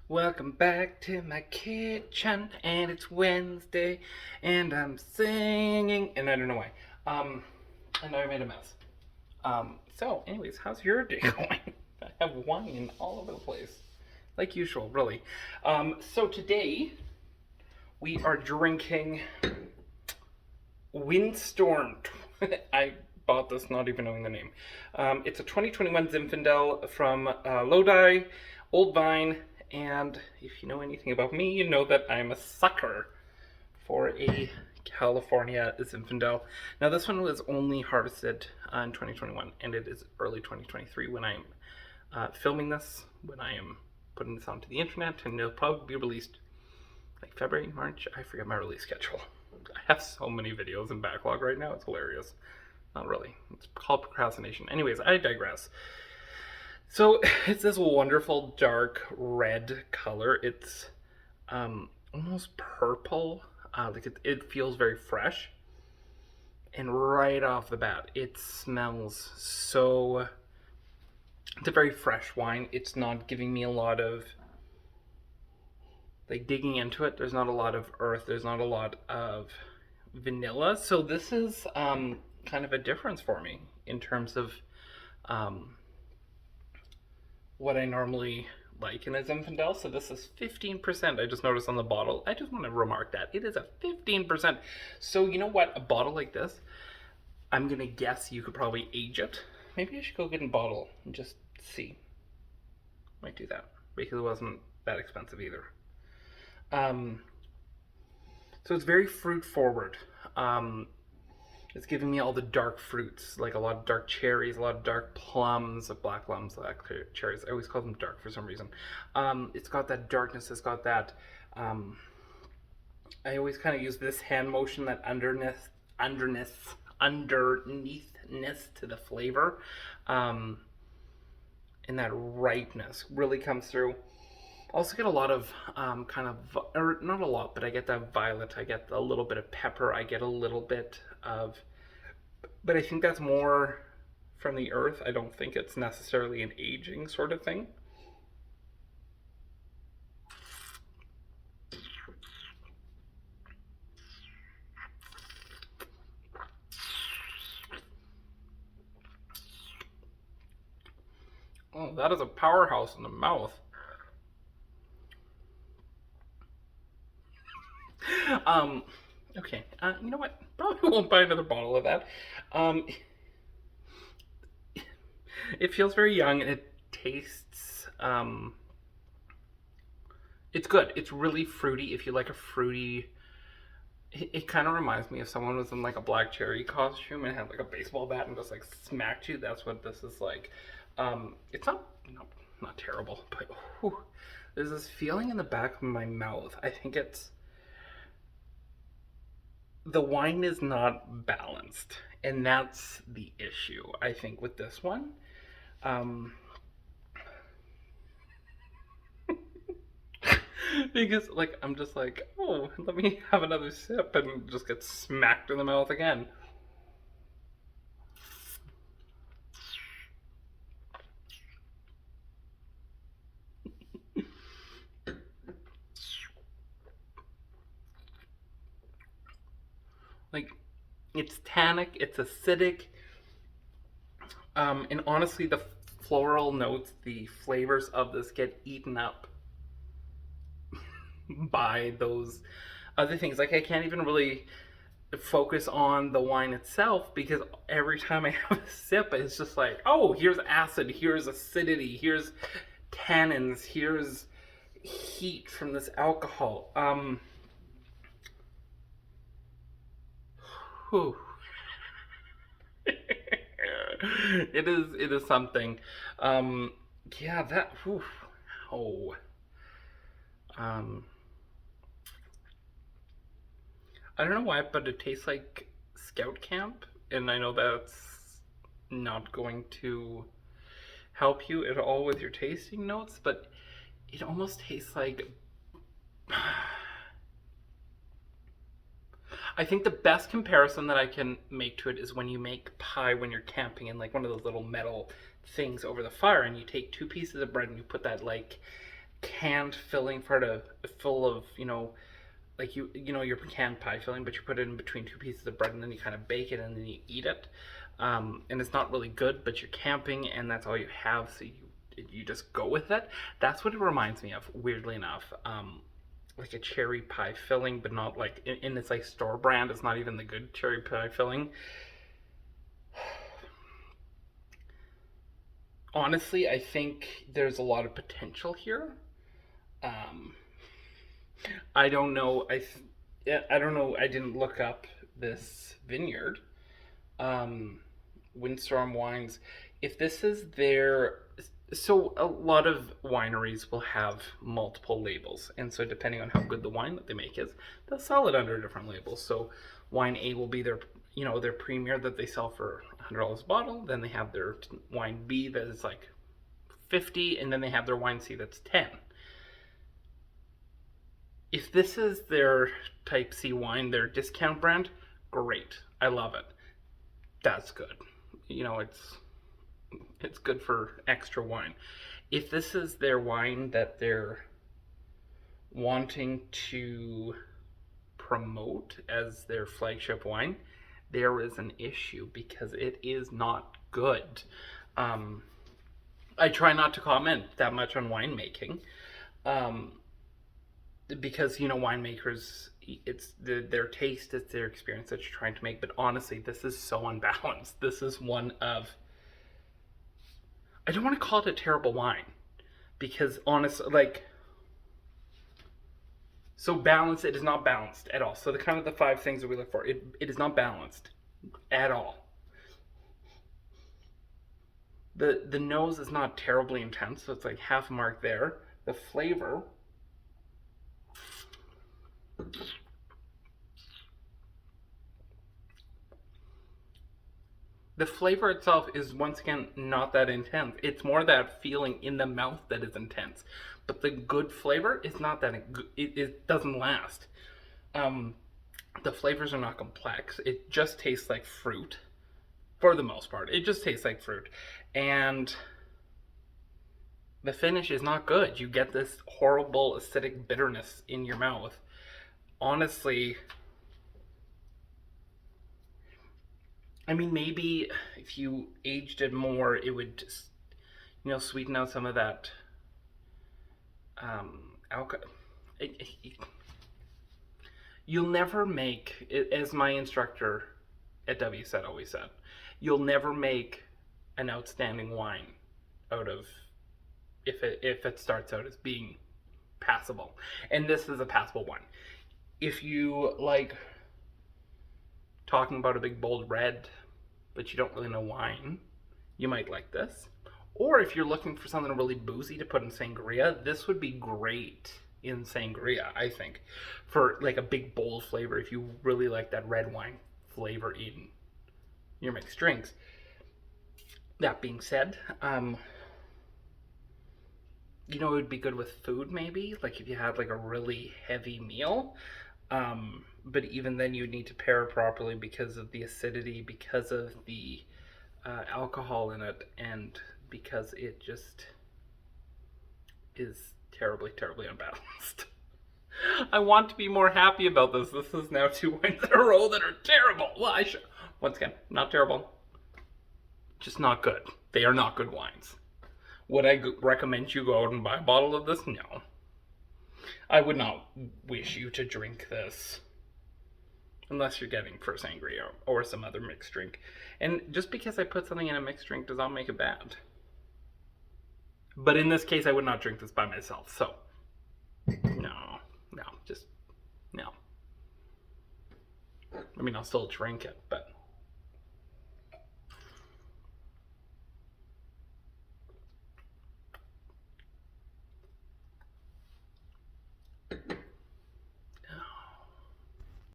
Welcome back to my kitchen, and it's Wednesday, and I'm singing, and I don't know why. And I made a mess. So anyways, how's your day going? I have wine all over the place, like usual, really. So today we are drinking WindStorm. I bought this not even knowing the name. It's a 2021 Zinfandel from Lodi, Old Vine, and if you know anything about me, you know that I'm a sucker for a California Zinfandel. Now this one was only harvested in 2021, and it is early 2023 when I'm filming this, when I am putting this onto the internet, and it'll probably be released like February, March. I forget my release schedule. I have so many videos in backlog right now, it's hilarious. Not really, it's called procrastination. Anyways, I digress. So it's this wonderful dark red color. It's almost purple, like it feels very fresh. And right off the bat, it smells so, it's a very fresh wine. It's not giving me a lot of, like digging into it, there's not a lot of earth, there's not a lot of vanilla. So this is kind of a difference for me in terms of what I normally like in a Zinfandel. So this is 15%. I just noticed on the bottle. I just want to remark that. It is a 15%. So you know what? A bottle like this, I'm going to guess you could probably age it. Maybe I should go get a bottle and just see. Might do that because it wasn't that expensive either. So it's very fruit forward. It's giving me all the dark fruits, like a lot of dark cherries, a lot of dark plums, black plums, black cherries. I always call them dark for some reason. It's got that darkness. It's got that. I always kind of use this hand motion, that underneathness to the flavor, and that ripeness really comes through. Also get a lot of or not a lot, but I get that violet, I get a little bit of pepper, I get a little bit of, but I think that's more from the earth. I don't think it's necessarily an aging sort of thing. Oh, that is a powerhouse in the mouth. Okay, you know what? Probably won't buy another bottle of that. It feels very young, and it tastes, it's good. It's really fruity. If you like a fruity, it kind of reminds me if someone was in like a black cherry costume and had like a baseball bat and just like smacked you. That's what this is like. It's not terrible, but whew, there's this feeling in the back of my mouth. I think it's, the wine is not balanced, and that's the issue I think with this one. Because like I'm just like, oh, let me have another sip, and just get smacked in the mouth again. Like, it's tannic, it's acidic, and honestly, the floral notes, the flavors of this get eaten up by those other things. Like, I can't even really focus on the wine itself because every time I have a sip, it's just like, oh, here's acid, here's acidity, here's tannins, here's heat from this alcohol. Whew. It is something. Yeah, that. Whew. Oh. Um, I don't know why, but it tastes like Scout Camp, and I know that's not going to help you at all with your tasting notes, but it almost tastes like. I think the best comparison that I can make to it is when you make pie when you're camping in like one of those little metal things over the fire, and you take two pieces of bread and you put that like canned filling full of, like your pecan pie filling, but you put it in between two pieces of bread and then you kind of bake it and then you eat it. And it's not really good, but you're camping and that's all you have, so you just go with it. That's what it reminds me of, weirdly enough. Like a cherry pie filling, but not like in its like store brand. It's not even the good cherry pie filling. Honestly, I think there's a lot of potential here. Um, I don't know. I don't know. I didn't look up this vineyard, um, WindStorm Wines. If this is their, so a lot of wineries will have multiple labels, and so depending on how good the wine that they make is, they'll sell it under different labels. So wine A will be their, their premier that they sell for $100 a bottle. Then they have their wine B that is like 50, and then they have their wine C that's 10. If this is their type C wine, their discount brand, great. I love it. That's good. It's good for extra wine. If this is their wine that they're wanting to promote as their flagship wine, there is an issue because it is not good. I try not to comment that much on winemaking, because winemakers, it's their taste, it's their experience that you're trying to make. But honestly, this is so unbalanced. This is one of, I don't want to call it a terrible wine, because honestly, like, so balanced, it is not balanced at all. So the kind of the 5 things that we look for, it is not balanced at all. The nose is not terribly intense, so it's like half mark there. The flavor, the flavor itself is, once again, not that intense. It's more that feeling in the mouth that is intense. But the good flavor is not that good. It doesn't last. The flavors are not complex. It just tastes like fruit. For the most part, it just tastes like fruit. And the finish is not good. You get this horrible acidic bitterness in your mouth. Honestly, I mean, maybe if you aged it more, it would just, sweeten out some of that alcohol. You'll never make, as my instructor at WSET always said, you'll never make an outstanding wine out of, if it starts out as being passable. And this is a passable one. If you like talking about a big bold red, but you don't really know wine, you might like this. Or if you're looking for something really boozy to put in sangria, this would be great in sangria, I think, for like a big bold flavor. If you really like that red wine flavor in your mixed drinks. That being said, it would be good with food, maybe, like if you had like a really heavy meal. But even then, you need to pair it properly because of the acidity, because of the alcohol in it, and because it just is terribly, terribly unbalanced. I want to be more happy about this. This is now 2 wines in a row that are terrible. Well, once again, not terrible, just not good. They are not good wines. Would I recommend you go out and buy a bottle of this? No. I would not wish you to drink this unless you're getting for sangria or some other mixed drink. And just because I put something in a mixed drink does not make it bad. But in this case, I would not drink this by myself. So, no, just no. I mean, I'll still drink it.